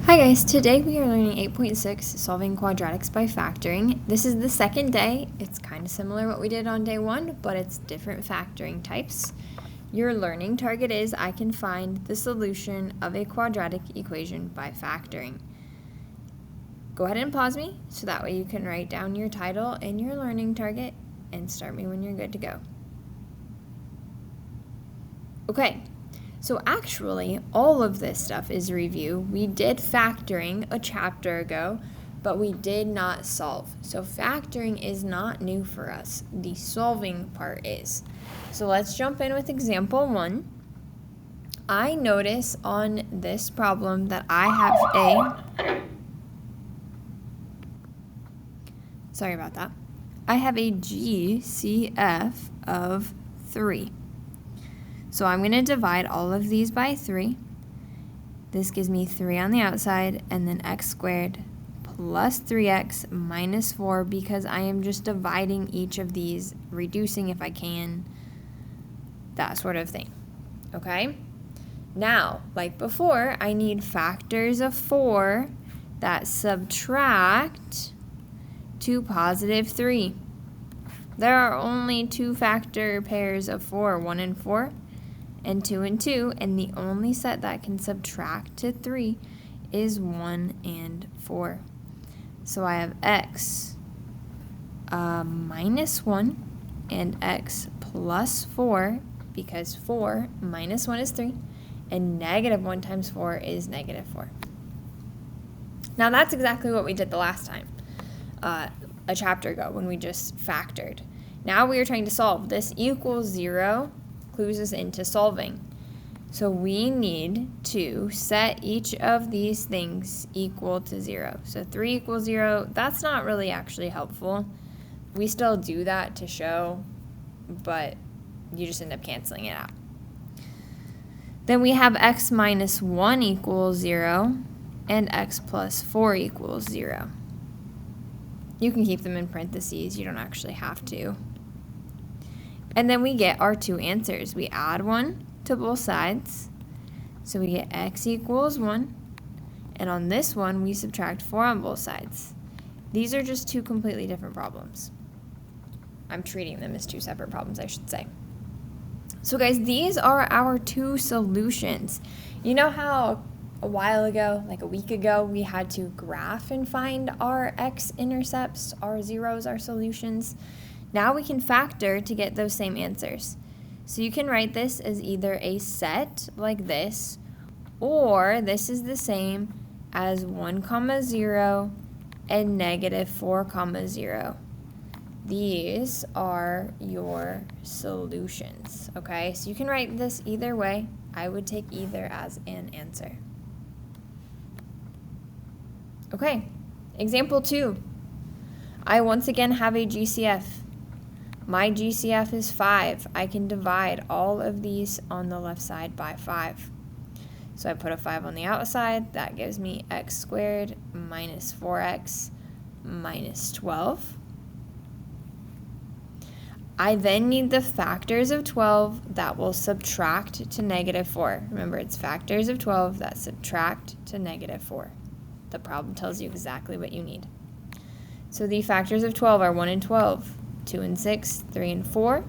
Hi guys, today we are learning 8.6, solving quadratics by factoring. This is the second day. It's kind of similar to what we did on day one, but it's different factoring types. Your learning target is I can find the solution of a quadratic equation by factoring. Go ahead and pause me so that way you can write down your title and your learning target and start me when you're good to go. Okay. So actually, all of this stuff is review. We did factoring a chapter ago, but we did not solve. So factoring is not new for us. The solving part is. So let's jump in with example 1. I notice on this problem that I have a GCF of 3. So I'm going to divide all of these by 3. This gives me 3 on the outside, and then x squared plus 3x minus 4 because I am just dividing each of these, reducing if I can, that sort of thing. Okay? Now, like before, I need factors of 4 that subtract to positive 3. There are only 2 factor pairs of 4, 1 and 4. And 2 and 2, and the only set that can subtract to 3 is 1 and 4. So I have x minus 1 and x plus 4, because 4 minus 1 is 3, and negative 1 times 4 is negative 4. Now that's exactly what we did the last time, a chapter ago, when we just factored. Now we are trying to solve. This equals 0. Clues us into solving. So we need to set each of these things equal to 0. So 3 equals 0, that's not really actually helpful. We still do that to show, but you just end up canceling it out. Then we have x minus 1 equals 0 and x plus 4 equals 0. You can keep them in parentheses, you don't actually have to. And then we get our 2 answers. We add 1 to both sides. So we get x equals 1. And on this one, we subtract 4 on both sides. These are just 2 completely different problems. I'm treating them as 2 separate problems, I should say. So guys, these are our 2 solutions. You know how a while ago, like a week ago, we had to graph and find our x-intercepts, our zeros, our solutions? Now we can factor to get those same answers. So you can write this as either a set like this, or this is the same as 1, 0 and negative 4, 0. These are your solutions, okay? So you can write this either way. I would take either as an answer. Okay, example 2. I once again have a GCF. My GCF is 5. I can divide all of these on the left side by 5. So I put a 5 on the outside. That gives me x squared minus 4x minus 12. I then need the factors of 12 that will subtract to negative 4. Remember, it's factors of 12 that subtract to negative 4. The problem tells you exactly what you need. So the factors of 12 are 1 and 12. 2 and 6, 3 and 4.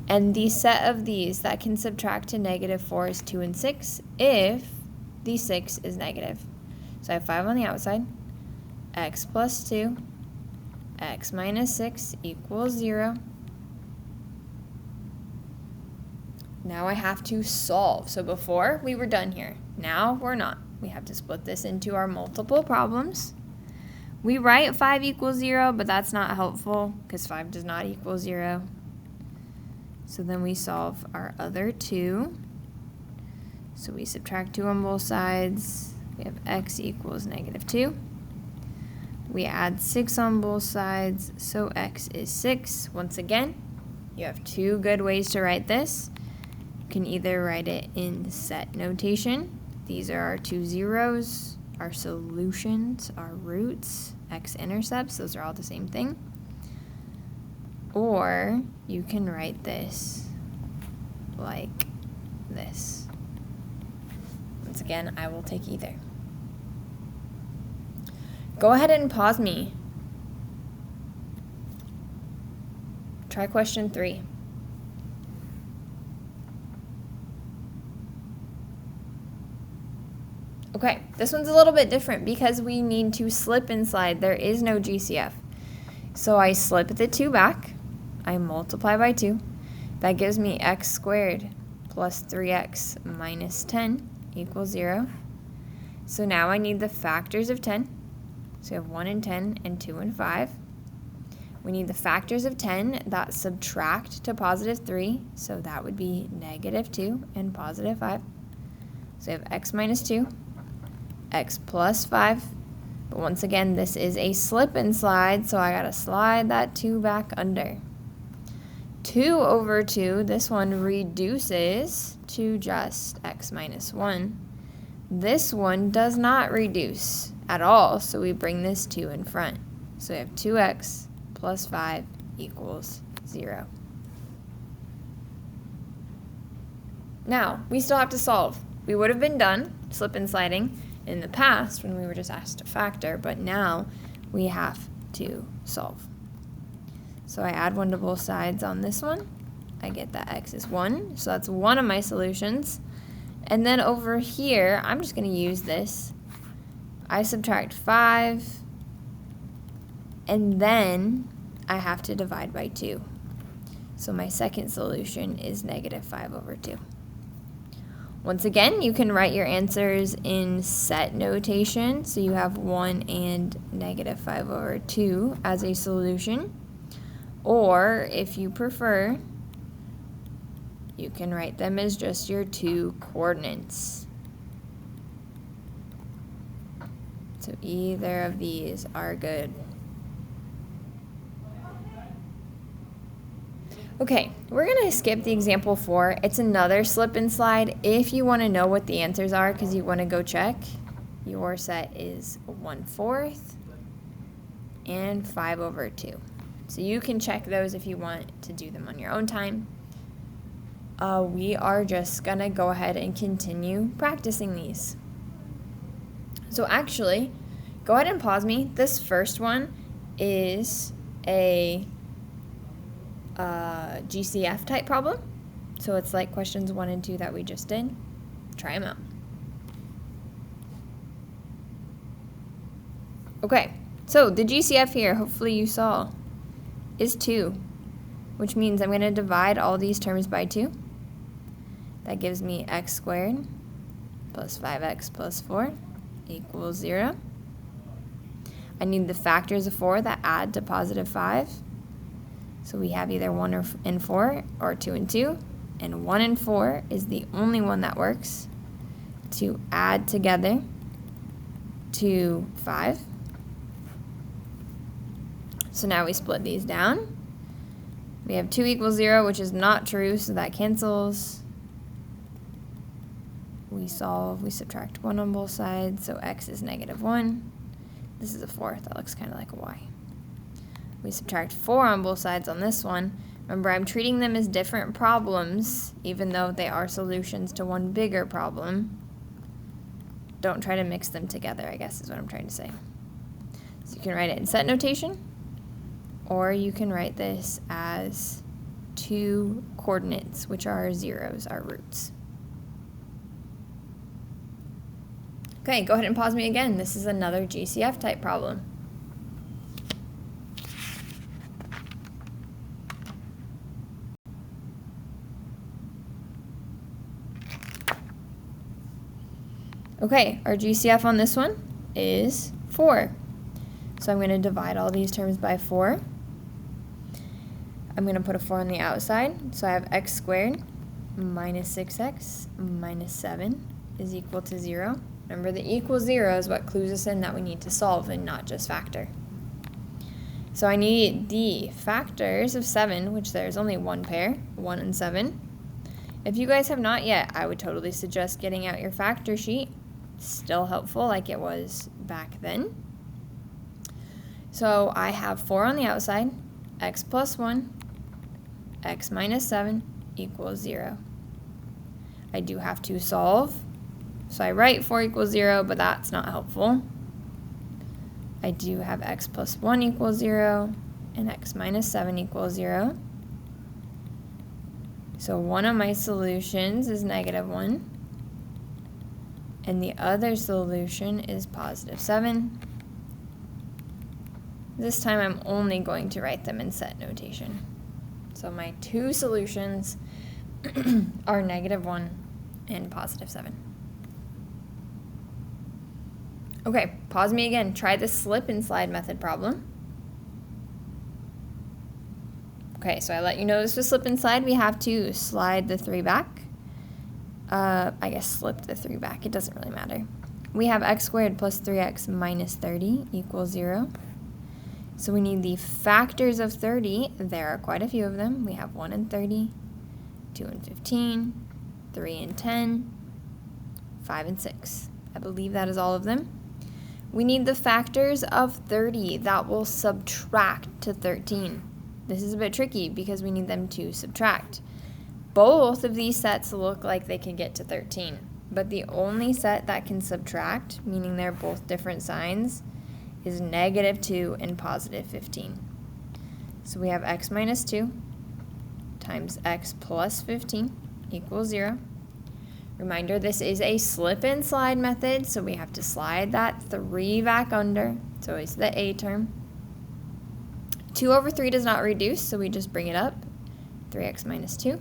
And the set of these that can subtract to negative 4 is 2 and 6 if the 6 is negative. So I have 5 on the outside. X plus 2, x minus 6 equals 0. Now I have to solve. So before, we were done here. Now we're not. We have to split this into our multiple problems. We write 5 equals 0, but that's not helpful because 5 does not equal 0. So then we solve our other 2. So we subtract 2 on both sides. We have x equals negative 2. We add 6 on both sides, so x is 6. Once again, you have 2 good ways to write this. You can either write it in set notation. These are our 2 zeros. Our solutions, our roots, x-intercepts, those are all the same thing. Or you can write this like this. Once again, I will take either. Go ahead and pause me. Try question 3. Okay, this one's a little bit different because we need to slip and slide. There is no GCF. So I slip the 2 back. I multiply by 2. That gives me x squared plus 3x minus 10 equals 0. So now I need the factors of 10. So we have 1 and 10 and 2 and 5. We need the factors of 10 that subtract to positive 3. So that would be negative 2 and positive 5. So we have x minus 2. X plus 5, but once again this is a slip and slide, so I gotta slide that 2 back under. 2 over 2, this one reduces to just x minus 1. This one does not reduce at all, so we bring this 2 in front. So we have 2x plus 5 equals 0. Now, we still have to solve. We would have been done slip and sliding in the past when we were just asked to factor, but now we have to solve. So I add 1 to both sides on this one. I get that x is 1, so that's one of my solutions. And then over here, I'm just going to use this. I subtract 5, and then I have to divide by 2. So my second solution is negative 5 over 2. Once again, you can write your answers in set notation, so you have 1 and negative 5 over 2 as a solution. Or, if you prefer, you can write them as just your 2 coordinates. So either of these are good. Okay, we're going to skip the example 4. It's another slip and slide. If you want to know what the answers are because you want to go check, your set is 1/4 and 5 over 2. So you can check those if you want to do them on your own time. We are just going to go ahead and continue practicing these. So actually, go ahead and pause me. This first one is a GCF type problem. So it's like questions 1 and 2 that we just did. Try them out. Okay, so the GCF here, hopefully you saw, is 2, which means I'm going to divide all these terms by 2. That gives me x squared plus 5x plus 4 equals 0. I need the factors of 4 that add to positive 5. So we have either 1 and 4 or 2 and 2. And 1 and 4 is the only one that works to add together to 5. So now we split these down. We have 2 equals 0, which is not true, so that cancels. We solve, we subtract 1 on both sides, so x is negative 1. This is a 4, that looks kind of like a y. We subtract 4 on both sides on this one. Remember, I'm treating them as different problems, even though they are solutions to one bigger problem. Don't try to mix them together, I guess is what I'm trying to say. So you can write it in set notation, or you can write this as 2 coordinates, which are zeros, our roots. Okay, go ahead and pause me again. This is another GCF type problem. Okay, our GCF on this one is 4. So I'm going to divide all these terms by 4. I'm going to put a 4 on the outside. So I have x squared minus 6x minus 7 is equal to 0. Remember, the equal 0 is what clues us in that we need to solve and not just factor. So I need the factors of 7, which there's only one pair, 1 and 7. If you guys have not yet, I would totally suggest getting out your factor sheet. Still helpful like it was back then. So I have 4 on the outside, x plus 1, x minus 7 equals 0. I do have to solve. So I write 4 equals 0, but that's not helpful. I do have x plus 1 equals 0 and x minus 7 equals 0. So one of my solutions is negative 1, and the other solution is positive 7. This time I'm only going to write them in set notation. So my two solutions are negative 1 and positive 7. Okay, pause me again. Try the slip and slide method problem. Okay, so I let you know this was slip and slide. We have to slide the 3 back. I guess slip the 3 back. It doesn't really matter. We have x squared plus 3x minus 30 equals 0. So we need the factors of 30. There are quite a few of them. We have 1 and 30, 2 and 15, 3 and 10, 5 and 6. I believe that is all of them. We need the factors of 30 that will subtract to 13. This is a bit tricky because we need them to subtract. Both of these sets look like they can get to 13, but the only set that can subtract, meaning they're both different signs, is negative 2 and positive 15. So we have x minus 2 times x plus 15 equals 0. Reminder, this is a slip and slide method, so we have to slide that 3 back under, so it's the a term. 2 over 3 does not reduce, so we just bring it up, 3x minus 2.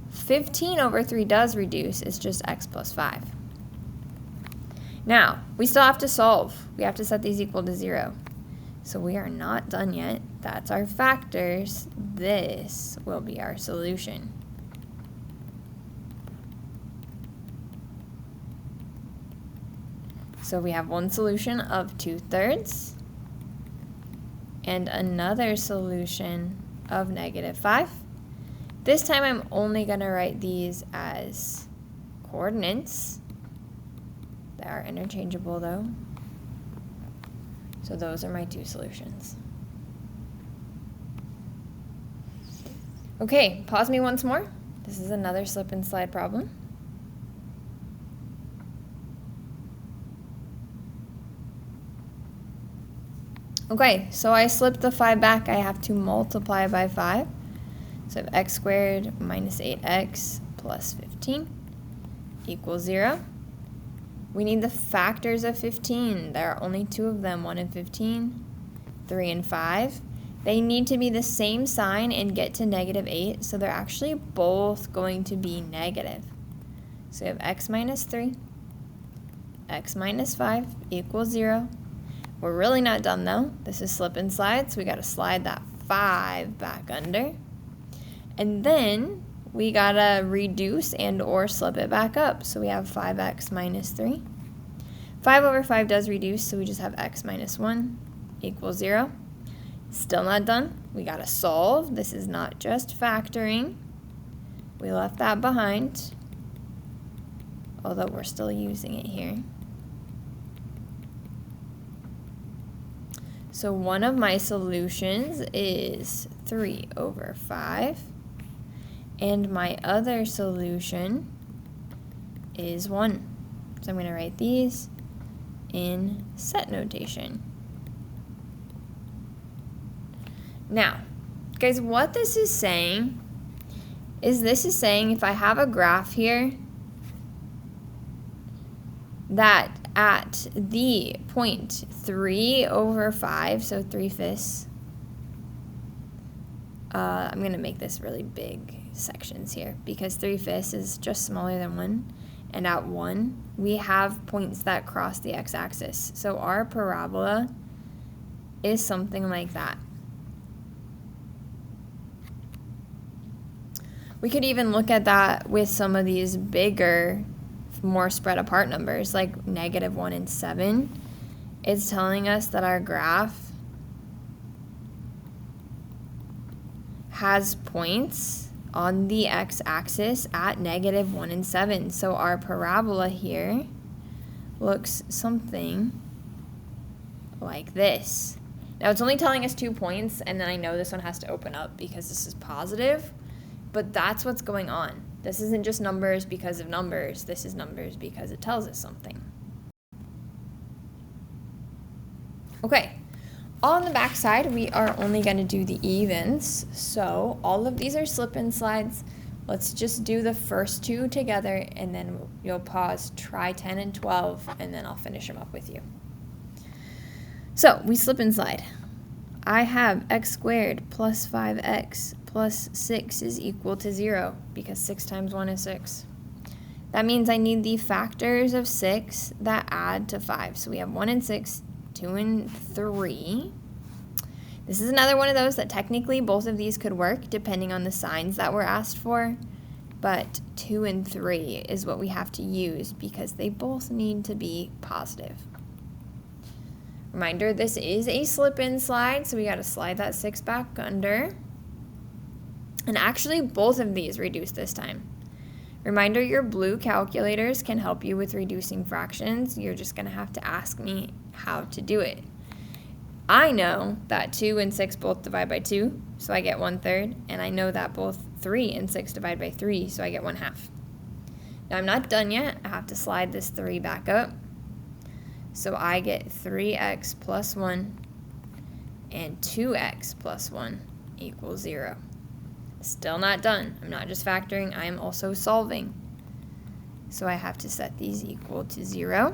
15 over 3 does reduce, it's just x plus 5. Now, we still have to solve. We have to set these equal to 0. So we are not done yet. That's our factors. This will be our solution. So we have one solution of 2/3 and another solution of negative 5. This time I'm only going to write these as coordinates. They are interchangeable though. So those are my two solutions. Okay, pause me once more. This is another slip and slide problem. Okay, so I slipped the 5 back. I have to multiply by 5. So I have x squared minus 8x plus 15 equals 0. We need the factors of 15. There are only 2 of them, 1 and 15, 3 and 5. They need to be the same sign and get to negative 8, so they're actually both going to be negative. So we have x minus 3, x minus 5 equals 0. We're really not done though. This is slip and slide, so we got to slide that 5 back under. And then we got to reduce and or slip it back up. So we have 5x minus 3. 5 over 5 does reduce, so we just have x minus 1 equals 0. Still not done. We got to solve. This is not just factoring. We left that behind, although we're still using it here. So one of my solutions is 3 over 5. And my other solution is 1. So I'm going to write these in set notation. Now, guys, what this is saying is if I have a graph here that at the point 3 over 5, so 3/5, I'm going to make this really big sections here because 3/5 is just smaller than 1, and at 1 we have points that cross the x-axis. So our parabola is something like that. We could even look at that with some of these bigger, more spread apart numbers like negative 1 and 7. It's telling us that our graph has points on the x-axis at negative 1 and 7. So our parabola here looks something like this. Now it's only telling us 2 points, and then I know this one has to open up because this is positive, but that's what's going on. This isn't just numbers because of numbers. This is numbers because it tells us something. Okay, on the back side, we are only going to do the evens. So all of these are slip and slides. Let's just do the first two together, and then you'll pause, try 10 and 12, and then I'll finish them up with you. So we slip and slide. I have x squared plus 5x plus 6 is equal to 0 because 6 times 1 is 6. That means I need the factors of 6 that add to 5. So we have 1 and 6, 2 and 3. This is another one of those that technically both of these could work depending on the signs that were asked for. But 2 and 3 is what we have to use because they both need to be positive. Reminder, this is a slip and slide, so we got to slide that 6 back under. And actually, both of these reduce this time. Reminder, your blue calculators can help you with reducing fractions. You're just going to have to ask me how to do it. I know that 2 and 6 both divide by 2, so I get 1/3. And I know that both 3 and 6 divide by 3, so I get 1/2. Now, I'm not done yet. I have to slide this 3 back up. So I get 3x plus 1 and 2x plus 1 equals 0. Still not done. I'm not just factoring, I am also solving. So I have to set these equal to 0.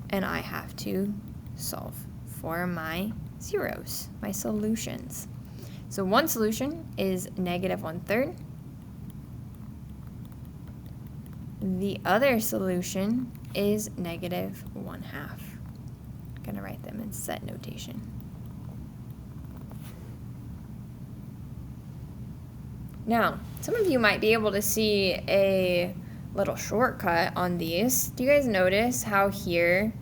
And I have to solve for my zeros, my solutions. So one solution is negative 1/3. The other solution is negative 1/2. I'm going to write them in set notation. Now, some of you might be able to see a little shortcut on these. Do you guys notice how here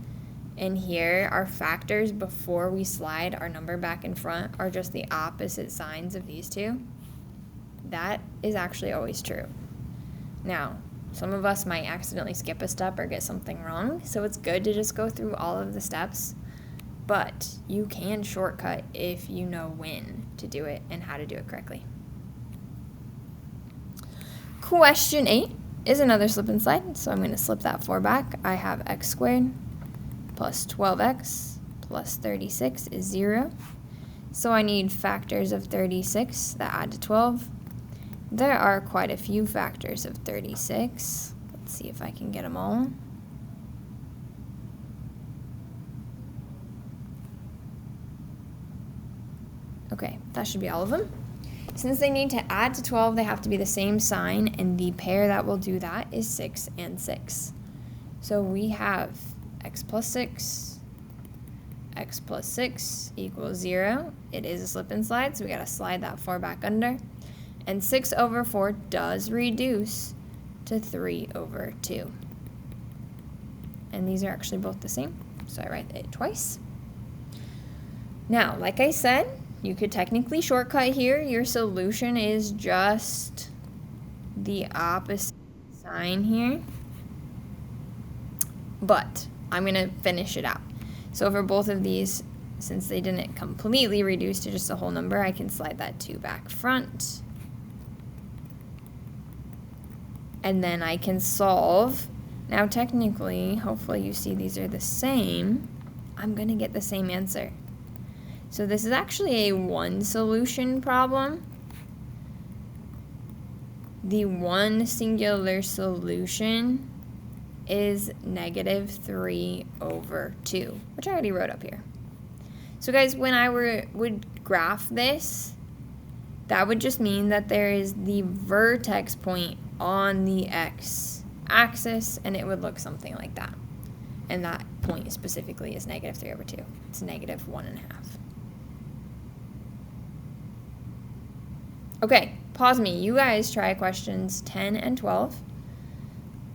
and here our factors before we slide our number back in front are just the opposite signs of these two? That is actually always true. Now, some of us might accidentally skip a step or get something wrong, so it's good to just go through all of the steps, but you can shortcut if you know when to do it and how to do it correctly. Question 8 is another slip and slide, so I'm going to slip that 4 back. I have x squared plus 12x plus 36 is 0. So I need factors of 36 that add to 12. There are quite a few factors of 36. Let's see if I can get them all. Okay, that should be all of them. Since they need to add to 12, they have to be the same sign, and the pair that will do that is 6 and 6. So we have x plus 6, x plus 6 equals 0. It is a slip and slide, so we got to slide that 4 back under. And 6 over 4 does reduce to 3 over 2. And these are actually both the same, so I write it twice. Now, like I said, you could technically shortcut here. Your solution is just the opposite sign here. But I'm going to finish it out. So for both of these, since they didn't completely reduce to just a whole number, I can slide that 2 back front. And then I can solve. Now technically, hopefully you see these are the same. I'm going to get the same answer. So this is actually a one solution problem. The one singular solution is negative 3 over 2, which I already wrote up here. So guys, when I would graph this, that would just mean that there is the vertex point on the x-axis, and it would look something like that. And that point specifically is negative 3 over 2. It's negative 1.5. Okay, pause me. You guys try questions 10 and 12,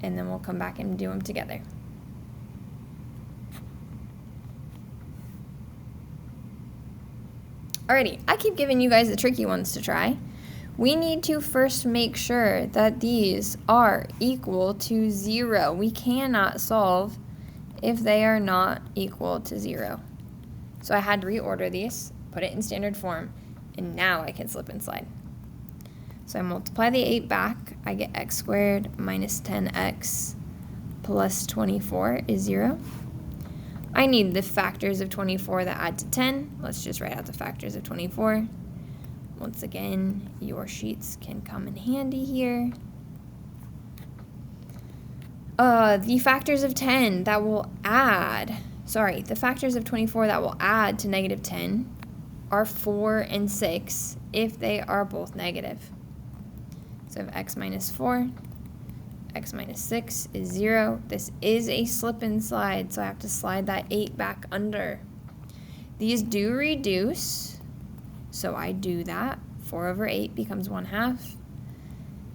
and then we'll come back and do them together. Alrighty, I keep giving you guys the tricky ones to try. We need to first make sure that these are equal to 0. We cannot solve if they are not equal to 0. So I had to reorder these, put it in standard form, and now I can slip and slide. So I multiply the 8 back, I get x squared minus 10x plus 24 is 0. I need the factors of 24 that add to 10. Let's just write out the factors of 24. Once again, your sheets can come in handy here. The factors of 10 that will add, the factors of 24 that will add to negative 10 are 4 and 6 if they are both negative. So I have x minus 4, x minus 6 is 0. This is a slip and slide, so I have to slide that 8 back under. These do reduce, so I do that. 4 over 8 becomes 1/2.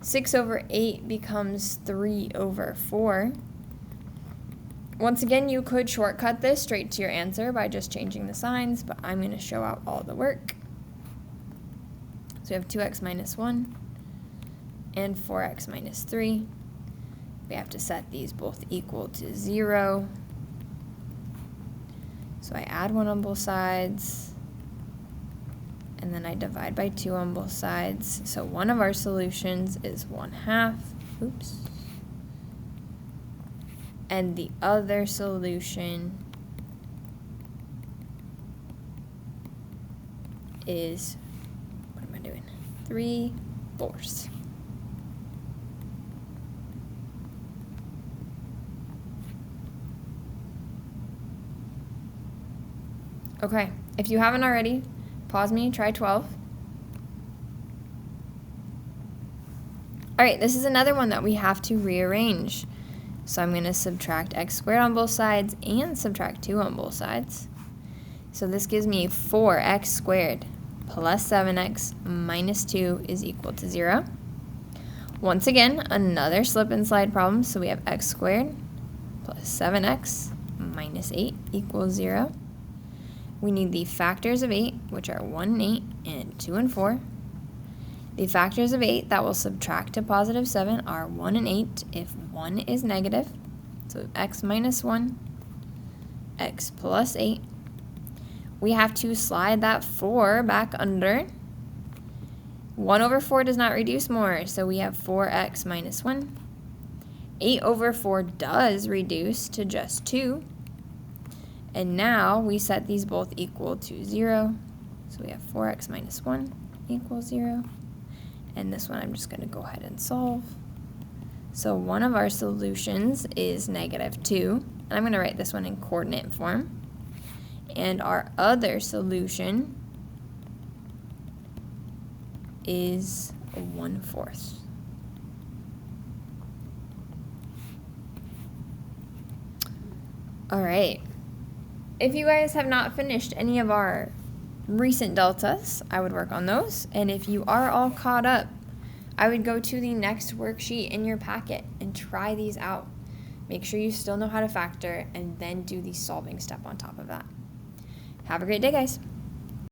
6 over 8 becomes 3 over 4. Once again, you could shortcut this straight to your answer by just changing the signs, but I'm going to show out all the work. So we have 2x minus 1 and 4x minus 3. We have to set these both equal to 0. So I add 1 on both sides, and then I divide by 2 on both sides. So one of our solutions is 1/2. Oops. And the other solution is, 3/4. Okay, if you haven't already, pause me, try 12. All right, this is another one that we have to rearrange. So I'm going to subtract x squared on both sides and subtract 2 on both sides. So this gives me 4x squared plus 7x minus 2 is equal to 0. Once again, another slip and slide problem. So we have x squared plus 7x minus 8 equals 0. We need the factors of 8, which are 1 and 8 and 2 and 4. The factors of 8 that will subtract to positive 7 are 1 and 8 if 1 is negative. So x minus 1, x plus 8. We have to slide that 4 back under. 1 over 4 does not reduce more, so we have 4x minus 1. 8 over 4 does reduce to just 2. And now we set these both equal to 0. So we have 4x minus 1 equals 0. And this one I'm just going to go ahead and solve. So one of our solutions is negative 2. And I'm going to write this one in coordinate form. And our other solution is 1/4. All right. If you guys have not finished any of our recent deltas, I would work on those. And if you are all caught up, I would go to the next worksheet in your packet and try these out. Make sure you still know how to factor and then do the solving step on top of that. Have a great day, guys.